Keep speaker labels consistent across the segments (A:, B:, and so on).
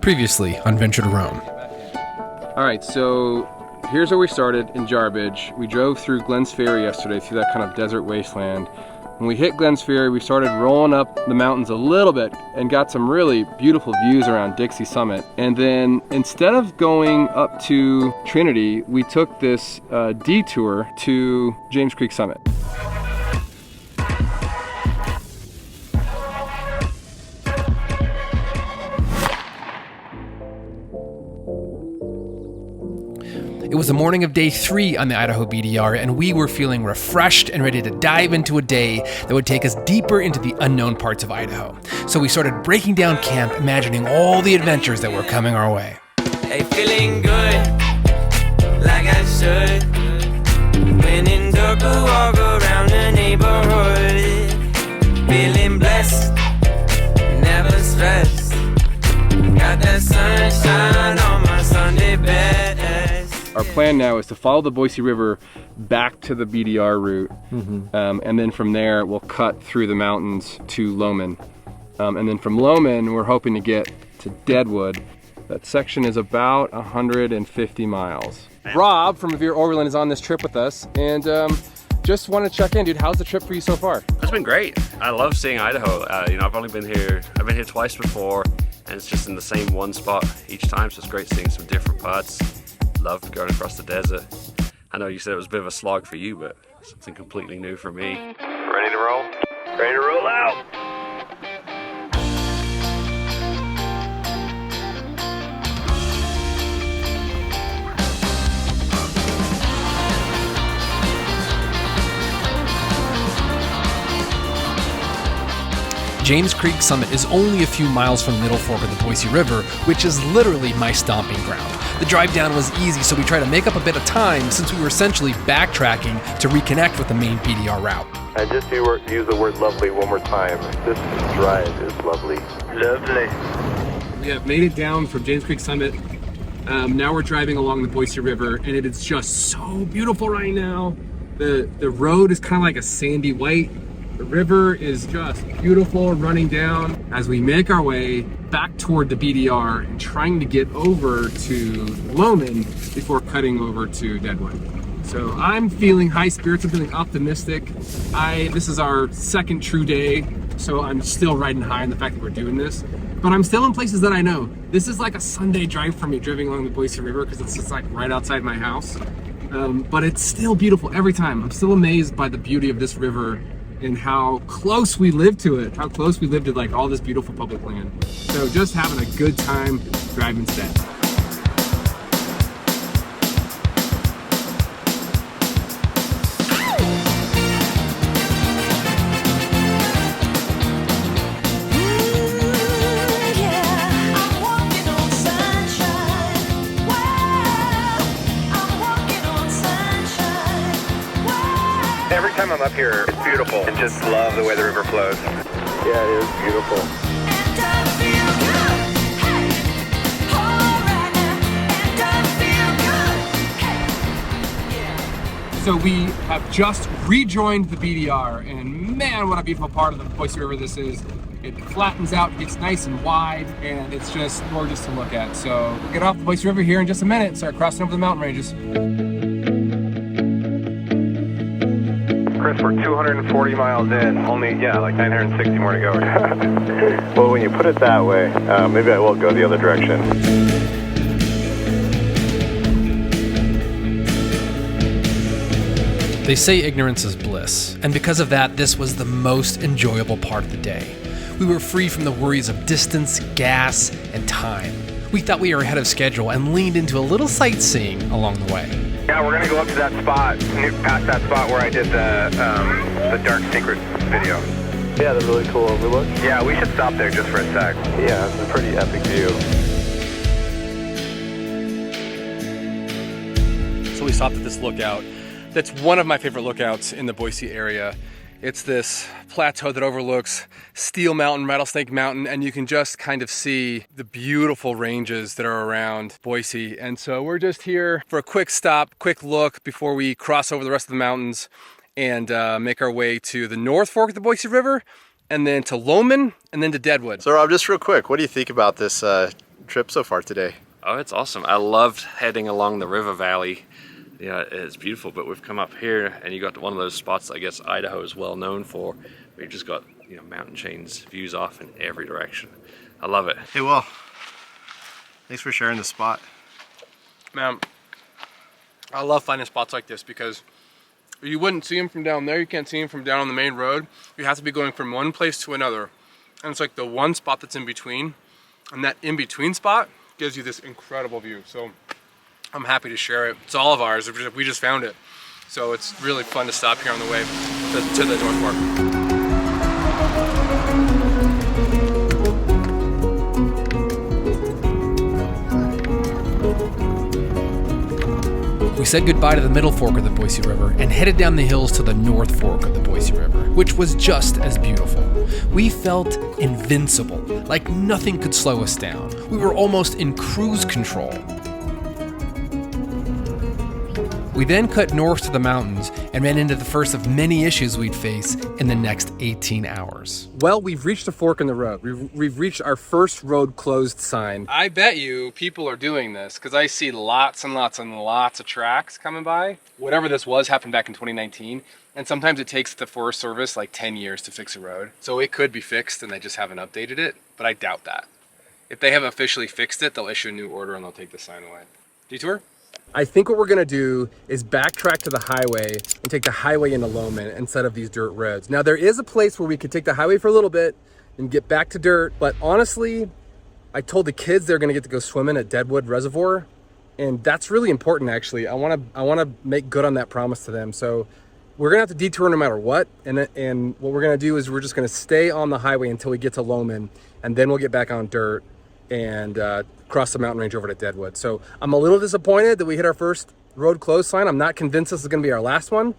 A: Previously on Venture to Roam.
B: All right, so here's where we started in Jarbidge. We drove through Glenn's Ferry yesterday through that kind of desert wasteland. When we hit Glenn's Ferry, we started rolling up the mountains a little bit and got some really beautiful views around Dixie Summit. And then instead of going up to Trinity, we took this detour to James Creek Summit.
A: It was the morning of day 3 on the Idaho BDR, and we were feeling refreshed and ready to dive into a day that would take us deeper into the unknown parts of Idaho. So we started breaking down camp, imagining all the adventures that were coming our way.
C: Hey, feeling good, like I should. When in dark, I walk around the neighborhood. Feeling blessed, never stressed. Got that sunshine on my Sunday best.
B: Our plan now is to follow the Boise River back to the BDR route, and then from there we'll cut through the mountains to Loman. And then from Loman we're hoping to get to Deadwood. That section is about 150 miles. Rob from Revere Overland is on this trip with us, and just want to check in, dude. How's the trip for you so far?
D: It's been great. I love seeing Idaho. I've been here twice before, and it's just in the same one spot each time, so it's great seeing some different parts. Love going across the desert. I know you said it was a bit of a slog for you, but something completely new for me.
E: Ready to roll? Ready to roll out!
A: James Creek Summit is only a few miles from the Middle Fork of the Boise River, which is literally my stomping ground. The drive down was easy, so we tried to make up a bit of time since we were essentially backtracking to reconnect with the main BDR route.
E: And just use the word lovely one more time. This drive is lovely. Lovely.
B: We have made it down from James Creek Summit. Now we're driving along the Boise River, and it is just so beautiful right now. The road is kind of like a sandy white. The river is just beautiful running down as we make our way back toward the BDR and trying to get over to Loman before cutting over to Deadwood. So I'm feeling high spirits, I'm feeling optimistic. This is our second true day, so I'm still riding high on the fact that we're doing this. But I'm still in places that I know. This is like a Sunday drive for me, driving along the Boise River, because it's just like right outside my house. But it's still beautiful every time. I'm still amazed by the beauty of this river and how close we live to it, how close we live to like all this beautiful public land. So just having a good time driving steps.
E: Every time I'm up here, it's beautiful. And just love the way the river flows. Yeah, it is beautiful.
B: So we have just rejoined the BDR, and man, what a beautiful part of the Boise River this is. It flattens out, it gets nice and wide, and it's just gorgeous to look at. So we'll get off the Boise River here in just a minute and start crossing over the mountain ranges.
E: Chris, we're 240 miles in, only, like 960 more to go. Well, when you put it that way, maybe I will go the other direction.
A: They say ignorance is bliss, and because of that, this was the most enjoyable part of the day. We were free from the worries of distance, gas, and time. We thought we were ahead of schedule and leaned into a little sightseeing along the way.
E: Yeah, we're gonna go up to that spot, past that spot where I did the Dark Secret video. Yeah, the really cool overlook. Yeah, we should stop there just for a sec. Yeah, it's a pretty epic view.
B: So we stopped at this lookout. That's one of my favorite lookouts in the Boise area. It's this plateau that overlooks Steel Mountain, Rattlesnake Mountain, and you can just kind of see the beautiful ranges that are around Boise. And so we're just here for a quick stop, quick look before we cross over the rest of the mountains and make our way to the North Fork of the Boise River, and then to Loman, and then to Deadwood.
E: So Rob, just real quick, what do you think about this
F: trip so far today?
D: Oh, it's awesome. I loved heading along the river valley. Yeah, it's beautiful, but we've come up here and you got one of those spots I guess Idaho is well known for, where you've just got, you know, mountain chains, views off in every direction. I love it.
F: Hey, Will. Thanks for sharing the spot.
A: Man, I love finding spots like this because you wouldn't see them from down there. You can't see them from down on the main road. You have to be going from one place to another. And it's like the one spot that's in between. And that in-between spot gives you this incredible view. So I'm happy to share it. It's all of ours. We just found it. So it's really fun to stop here on the way to the North Fork. We said goodbye to the middle fork of the Boise River and headed down the hills to the North Fork of the Boise River, which was just as beautiful. We felt invincible, like nothing could slow us down. We were almost in cruise control. We then cut north to the mountains and ran into the first of many issues we'd face in the next 18 hours.
B: Well, we've reached a fork in the road. We've reached our first road closed sign.
A: I bet you people are doing this because I see lots and lots and lots of tracks coming by. Whatever this was happened back in 2019. And sometimes it takes the Forest Service like 10 years to fix a road. So it could be fixed and they just haven't updated it, but I doubt that. If they have officially fixed it, they'll issue a new order and they'll take the sign away. Detour?
B: I think what we're gonna do is backtrack to the highway and take the highway into Loman instead of these dirt roads. Now there is a place where we could take the highway for a little bit and get back to dirt, but honestly, I told the kids they're gonna get to go swimming at Deadwood Reservoir, and that's really important actually. I wanna make good on that promise to them. So we're gonna have to detour no matter what, and what we're gonna do is we're just gonna stay on the highway until we get to Loman, and then we'll get back on dirt and cross the mountain range over to Deadwood. So I'm a little disappointed that we hit our first road closed sign. I'm not convinced this is gonna be our last one,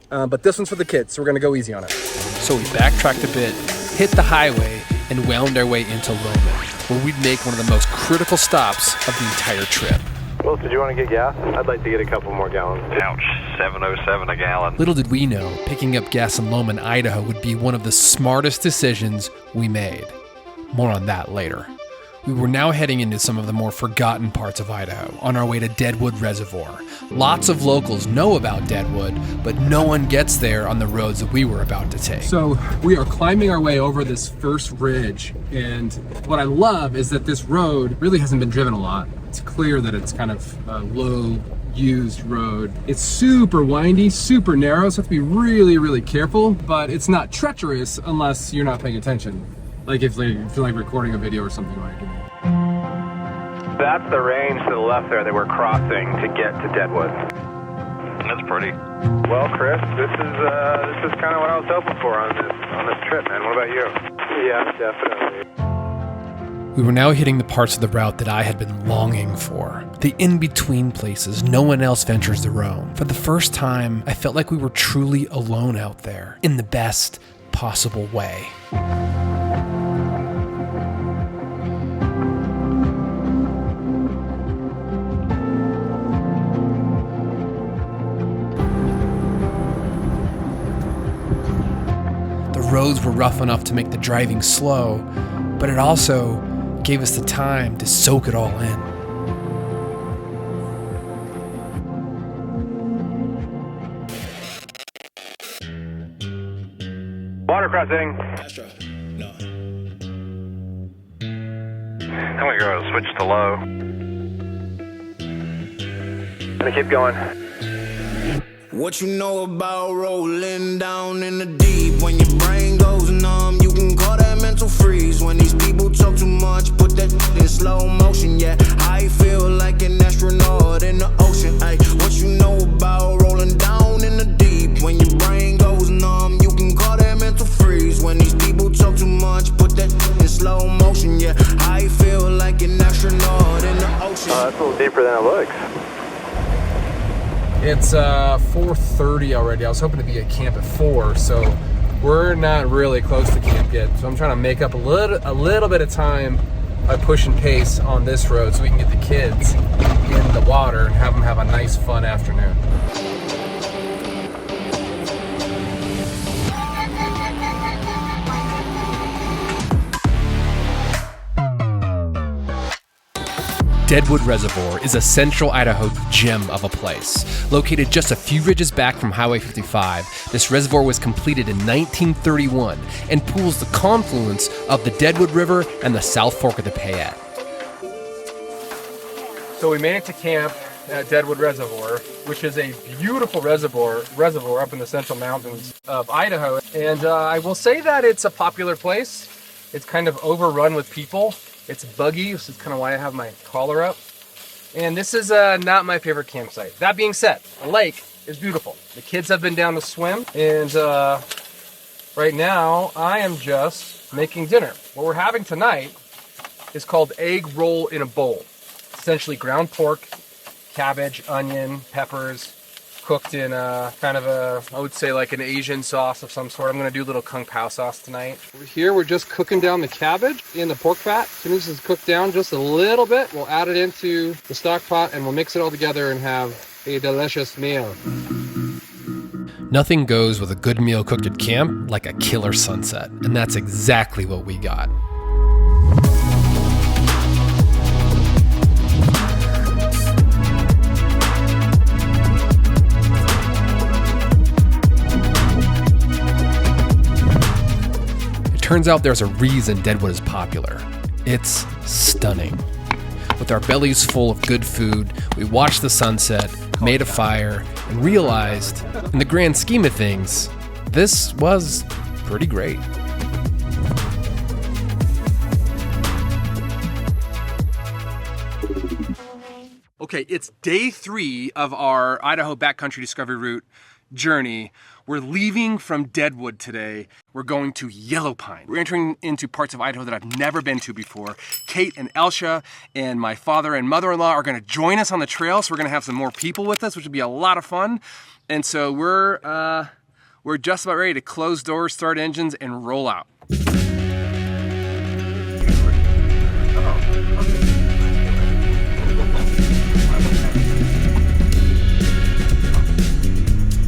B: but this one's for the kids, so we're gonna go easy on it.
A: So we backtracked a bit, hit the highway, and wound our way into Loman, where we'd make one of the most critical stops of the entire trip.
E: Will, did you want to get gas? I'd like to get a couple more gallons.
D: Ouch, 707 a gallon.
A: Little did we know, picking up gas in Loman, Idaho would be one of the smartest decisions we made. More on that later. We were now heading into some of the more forgotten parts of Idaho, on our way to Deadwood Reservoir. Lots of locals know about Deadwood, but no one gets there on the roads that we were about to take.
B: So we are climbing our way over this first ridge, and what I love is that this road really hasn't been driven a lot. It's clear that it's kind of a low used road. It's super windy, super narrow, so you have to be really, really careful, but it's not treacherous unless you're not paying attention. Like if you're like recording a video or something like that.
E: That's the range to the left there that we're crossing to get to Deadwood.
D: That's pretty.
E: Well, Chris, this is kind of what I was hoping for on this trip, man. What about you? Yeah, definitely.
A: We were now hitting the parts of the route that I had been longing for. The in-between places no one else ventures to roam. For the first time, I felt like we were truly alone out there, in the best possible way. The roads were rough enough to make the driving slow, but it also gave us the time to soak it all in.
E: Water crossing.
D: I'm gonna go switch to low.
E: Gonna keep going.
C: What you know about rolling down in the deep? When your brain goes numb, you can call that mental freeze. When these people talk too much, put that in slow motion. Yeah, I feel like an astronaut in the ocean. Ay, what you know about rolling down in the deep? When your brain goes numb, you can call that mental freeze. When these people talk too much, put that in slow motion. Yeah, I feel like an astronaut in the ocean.
E: That's a little deeper than it looks.
B: It's 4:30 already. I was hoping to be at camp at 4, so we're not really close to camp yet. So I'm trying to make up a little bit of time by pushing pace on this road so we can get the kids in the water and have them have a nice, fun afternoon.
A: Deadwood Reservoir is a Central Idaho gem of a place. Located just a few ridges back from Highway 55, this reservoir was completed in 1931 and pools the confluence of the Deadwood River and the South Fork of the Payette.
B: So we made it to camp at Deadwood Reservoir, which is a beautiful reservoir up in the Central Mountains of Idaho. And I will say that it's a popular place. It's kind of overrun with people. It's buggy, which is kind of why I have my collar up. And this is not my favorite campsite. That being said, the lake is beautiful. The kids have been down to swim, and right now I am just making dinner. What we're having tonight is called egg roll in a bowl. Essentially ground pork, cabbage, onion, peppers, cooked in kind of a, I would say like an Asian sauce of some sort. I'm gonna do a little kung pao sauce tonight. Over here, we're just cooking down the cabbage in the pork fat. As soon as it's cooked down just a little bit, we'll add it into the stock pot and we'll mix it all together and have a delicious meal.
A: Nothing goes with a good meal cooked at camp like a killer sunset, and that's exactly what we got. Turns out there's a reason Deadwood is popular. It's stunning. With our bellies full of good food, we watched the sunset, made a fire, and realized, in the grand scheme of things, this was pretty great. Okay, it's day 3 of our Idaho Backcountry Discovery Route journey. We're leaving from Deadwood today. We're going to Yellow Pine. We're entering into parts of Idaho that I've never been to before. Kate and Elsha and my father and mother-in-law are gonna join us on the trail, so we're gonna have some more people with us, which will be a lot of fun. And so we're just about ready to close doors, start engines, and roll out.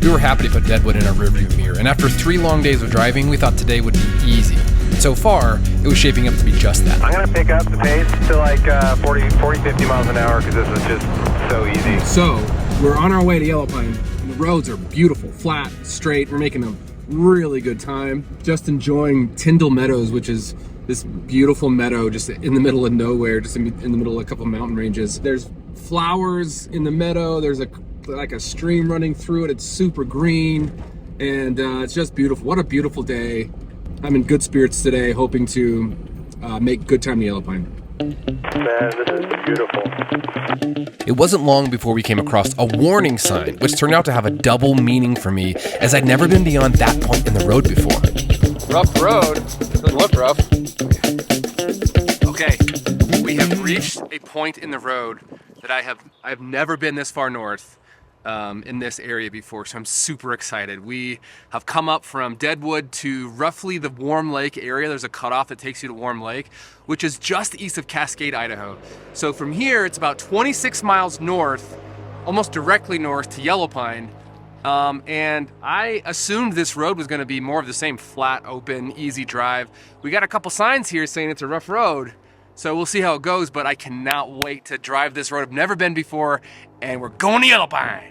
A: We were happy to put Deadwood in our rearview mirror, and after 3 long days of driving, we thought today would be easy. So far, it was shaping up to be just that.
E: I'm gonna pick up the pace to like 50 miles an hour because this is just so easy.
B: So we're on our way to Yellow Pine. The roads are beautiful, flat, straight. We're making a really good time. Just enjoying Tyndall Meadows, which is this beautiful meadow just in the middle of nowhere, just in the middle of a couple mountain ranges. There's flowers in the meadow. There's like a stream running through it. It's super green, and it's just beautiful. What a beautiful day. I'm in good spirits today, hoping to make good time to Yellow Pine.
E: Man, this is beautiful.
A: It wasn't long before we came across a warning sign, which turned out to have a double meaning for me, as I'd never been beyond that point in the road before.
B: Rough road. Doesn't look rough. Okay, we have reached a point in the road that I've never been this far north in this area before, so I'm super excited. We have come up from Deadwood to roughly the Warm Lake area. There's a cutoff that takes you to Warm Lake, which is just east of Cascade, Idaho. So from here, it's about 26 miles north, almost directly north to Yellow Pine. And I assumed this road was going to be more of the same flat, open, easy drive. We got a couple signs here saying it's a rough road. So we'll see how it goes, but I cannot wait to drive this road. I've never been before, and we're going to Yellow Pine.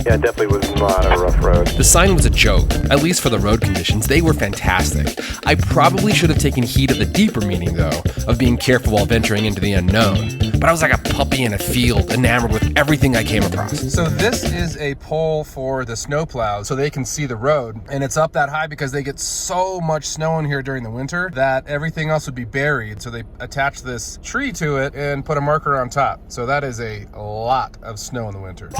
E: Yeah, it definitely was not a rough road.
A: The sign was a joke, at least for the road conditions. They were fantastic. I probably should have taken heed of the deeper meaning, though, of being careful while venturing into the unknown. But I was like a puppy in a field, enamored with everything I came across.
B: So this is a pole for the snowplows so they can see the road. And it's up that high because they get so much snow in here during the winter that everything else would be buried. So they attach this tree to it and put a marker on top. So that is a lot of snow in the winter.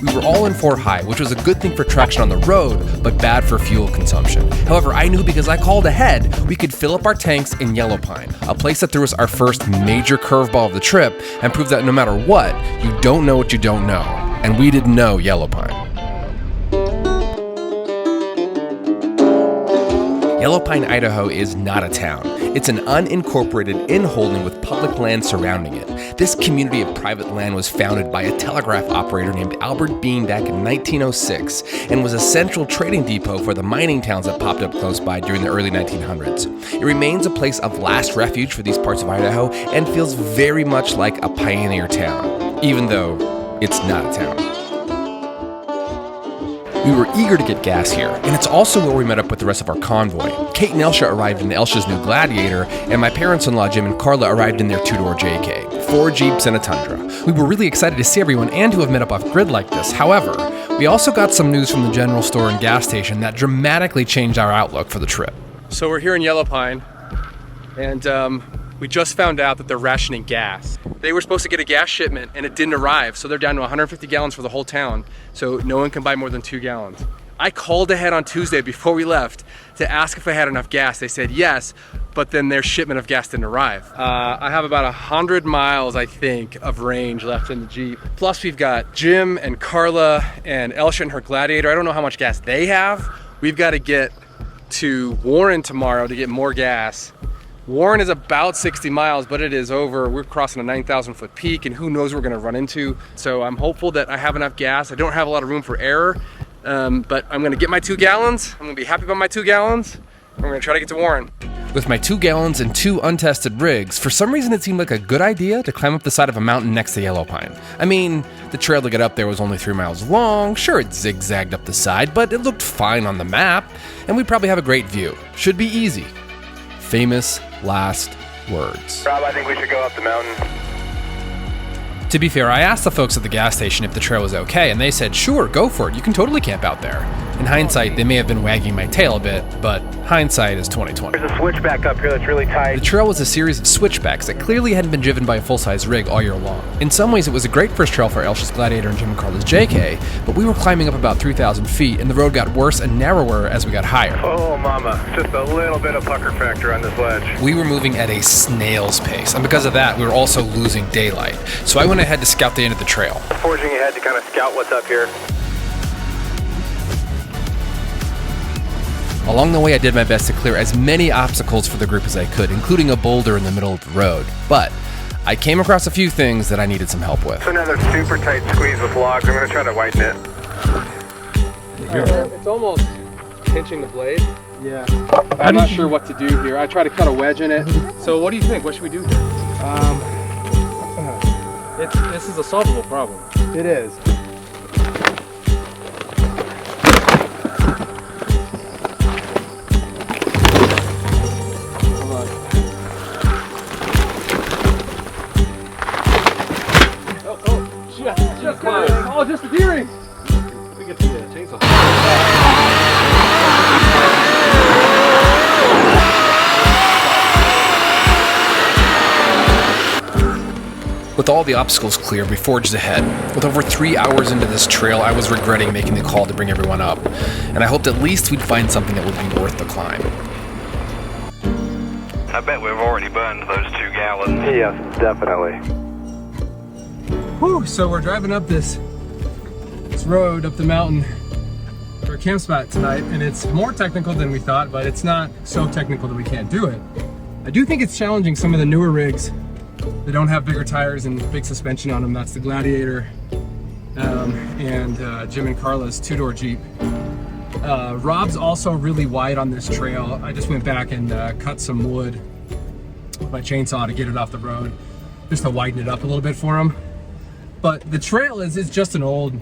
A: We were all in Fort High, which was a good thing for traction on the road, but bad for fuel consumption. However, I knew because I called ahead, we could fill up our tanks in Yellow Pine, a place that threw us our first major curveball of the trip and proved that no matter what, you don't know what you don't know. And we didn't know Yellow Pine. Yellow Pine, Idaho is not a town. It's an unincorporated in-holding with public land surrounding it. This community of private land was founded by a telegraph operator named Albert Bean back in 1906 and was a central trading depot for the mining towns that popped up close by during the early 1900s. It remains a place of last refuge for these parts of Idaho and feels very much like a pioneer town, even though it's not a town. We were eager to get gas here, and it's also where we met up with the rest of our convoy. Kate and Elsha arrived in Elsha's new Gladiator, and my parents-in-law Jim and Carla arrived in their two-door JK, 4 Jeeps and a Tundra. We were really excited to see everyone and to have met up off-grid like this. However, we also got some news from the general store and gas station that dramatically changed our outlook for the trip. So we're here in Yellow Pine, and we just found out that they're rationing gas. They were supposed to get a gas shipment and it didn't arrive, so they're down to 150 gallons for the whole town, so no one can buy more than 2 gallons. I called ahead on Tuesday before we left to ask if I had enough gas. They said yes, but then their shipment of gas didn't arrive. I have about 100 miles, I think, of range left in the Jeep. Plus we've got Jim and Carla and Elsha and her Gladiator. I don't know how much gas they have. We've got to get to Warren tomorrow to get more gas. Warren is about 60 miles, but it is over. We're crossing a 9,000 foot peak and who knows what we're gonna run into. So I'm hopeful that I have enough gas. I don't have a lot of room for error, but I'm gonna get my 2 gallons. I'm gonna be happy about my 2 gallons. And we're gonna try to get to Warren. With my 2 gallons and 2 untested rigs, for some reason it seemed like a good idea to climb up the side of a mountain next to Yellow Pine. I mean, the trail to get up there was only 3 miles long. Sure, it zigzagged up the side, but it looked fine on the map, and we'd probably have a great view. Should be easy. Famous last words.
E: Rob, I think we should go up the mountain.
A: To be fair, I asked the folks at the gas station if the trail was okay, and they said, sure, go for it. You can totally camp out there. In hindsight, they may have been wagging my tail a bit, but hindsight is 20/20.
E: There's a switchback up here that's really tight.
A: The trail was a series of switchbacks that clearly hadn't been driven by a full-size rig all year long. In some ways, it was a great first trail for Elsha's Gladiator and Jim and Carla's JK, but we were climbing up about 3,000 feet, and the road got worse and narrower as we got higher.
E: Oh, mama. Just a little bit of pucker factor on this ledge.
A: We were moving at a snail's pace, and because of that, we were also losing daylight. So I went ahead to scout the end of the trail.
E: Forging ahead to kind of scout what's up here.
A: Along the way, I did my best to clear as many obstacles for the group as I could, including a boulder in the middle of the road. But I came across a few things that I needed some help with.
E: It's another super tight squeeze with logs. I'm going to try to whiten it.
B: It's almost pinching the blade. Yeah. I'm not sure what to do here. I try to cut a wedge in it. So what do you think? What should we do here? This is a solvable problem.
F: It is.
B: Oh, just the D-ring! We get the chainsaw.
A: With all the obstacles clear, we forged ahead. With over 3 hours into this trail, I was regretting making the call to bring everyone up, and I hoped at least we'd find something that would be worth the climb.
E: I bet we've already burned those 2 gallons. Yes, definitely.
B: Whew, so we're driving up this road up the mountain for a camp spot tonight, and it's more technical than we thought, but it's not so technical that we can't do it. I do think it's challenging some of the newer rigs that don't have bigger tires and big suspension on them. That's the Gladiator and Jim and Carla's 2-door Jeep. Rob's also really wide on this trail. I just went back and cut some wood with my chainsaw to get it off the road, just to widen it up a little bit for him. But the trail is just an old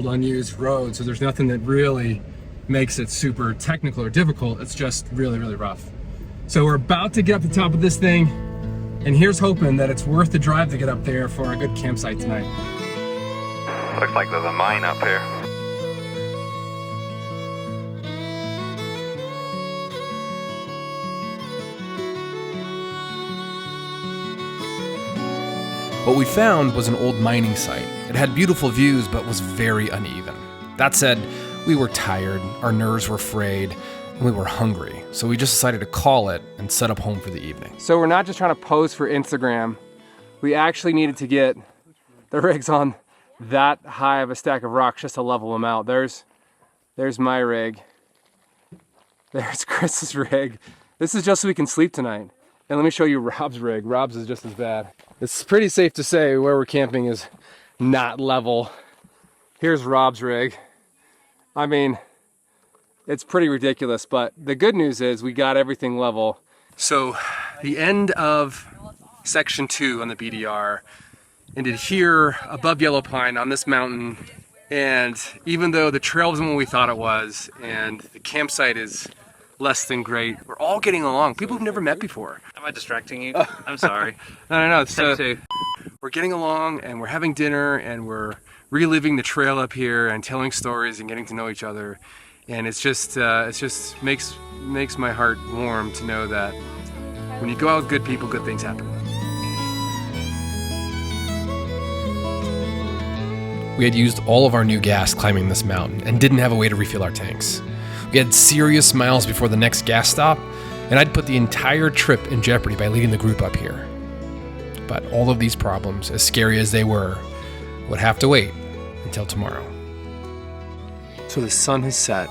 B: unused road, so there's nothing that really makes it super technical or difficult. It's just really, really rough. So we're about to get up the top of this thing, and here's hoping that it's worth the drive to get up there for a good campsite tonight.
E: Looks like there's a mine up here.
A: What we found was an old mining site. It had beautiful views, but was very uneven. That said, we were tired, our nerves were frayed, and we were hungry. So we just decided to call it and set up home for the evening.
B: So we're not just trying to pose for Instagram. We actually needed to get the rigs on that high of a stack of rocks just to level them out. There's my rig. There's Chris's rig. This is just so we can sleep tonight. And let me show you Rob's rig. Rob's is just as bad. It's pretty safe to say where we're camping is not level. Here's Rob's rig. I mean, it's pretty ridiculous, but the good news is we got everything level. So the end of section 2 on the BDR ended here above Yellow Pine on this mountain. And even though the trail wasn't what we thought it was, and the campsite is less than great, we're all getting along. People we've never met before.
D: Am I distracting you? I'm sorry.
B: No. We're getting along, and we're having dinner, and we're reliving the trail up here, and telling stories, and getting to know each other. And it just makes my heart warm to know that when you go out with good people, good things happen.
A: We had used all of our new gas climbing this mountain and didn't have a way to refill our tanks. We had serious miles before the next gas stop, and I'd put the entire trip in jeopardy by leading the group up here. But all of these problems, as scary as they were, would have to wait until tomorrow.
B: So the sun has set.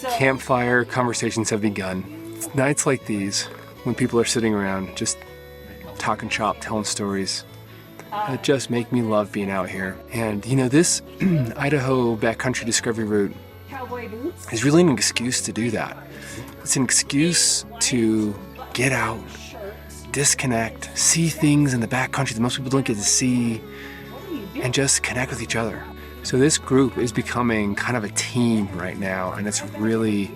B: Campfire conversations have begun. It's nights like these, when people are sitting around just talking shop, telling stories, that just make me love being out here. And you know, this Idaho backcountry discovery route is really an excuse to do that. It's an excuse to get out, disconnect, see things in the backcountry that most people don't get to see, and just connect with each other. So this group is becoming kind of a team right now, and it's really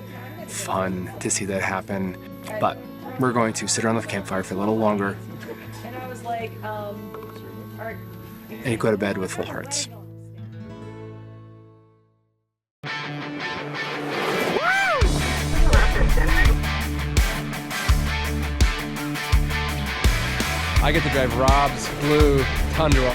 B: fun to see that happen. But we're going to sit around the campfire for a little longer and go to bed with full hearts. I get to drive Rob's blue Tundra